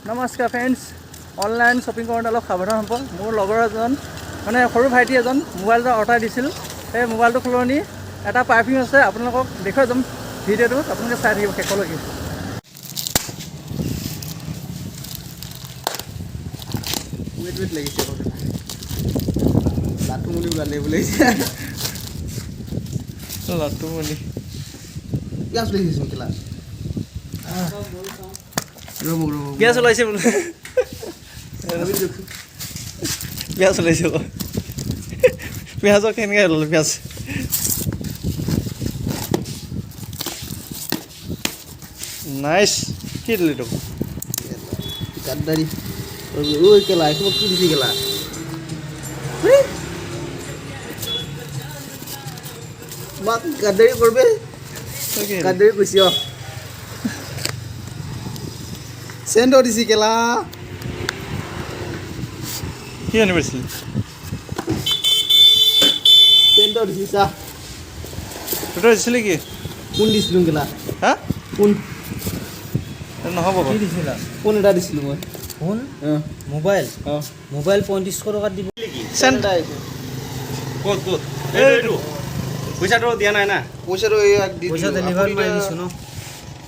নমস্কাৰ friends online shopping কৰোঁতে অলপ সাৱধান হ'ব মোৰ লগৰ এজন মানে সৰু ভাইটি এজন মোবাইল এটা অৰ্ডাৰ দিছিল সেই মোবাইলটো সলনি এটা পাৰফিউম আছে আপোনালোকক দেখুৱাই যাম ভিডিঅ'টো আপোনালোকে চাই থাকিব শেষলৈকে ৱেট লাগিছে লাটু মুলি ওলালে বোলে লাটু মুলি ক্লাছ লিখিছোঁ ক্লাছ গেছ ওলাইছে বোলে পিঁয়াজ ওলাইছে পিঁয়াজৰ কেনেকৈ ওলালে পিঁয়াজ নাইচ কি দিলি তোক গাদ্দাৰি ঐ কেলা এইখন কি দিছে কেলা মাক গাদ্দাৰি কৰবে গাদ্দাৰি কৈছি চেণ্টৰ দিছি কেলা কি আনি পাইছিল চেণ্টৰ দিছি চা তোৰ দিছিলি কি কোন দিছিলোঁ কেলা হা কোন নহ'ব কি দিছিলা কোন এটা দিছিলোঁ মই ফোন মোবাইল অঁ মোবাইল 3500 টকাত দিব চেণ্ট ক'ত এইটো পইচাটো দিয়া নাই না পইচাটো পইচা ডেলিভাৰ মাৰি দিছোঁ ন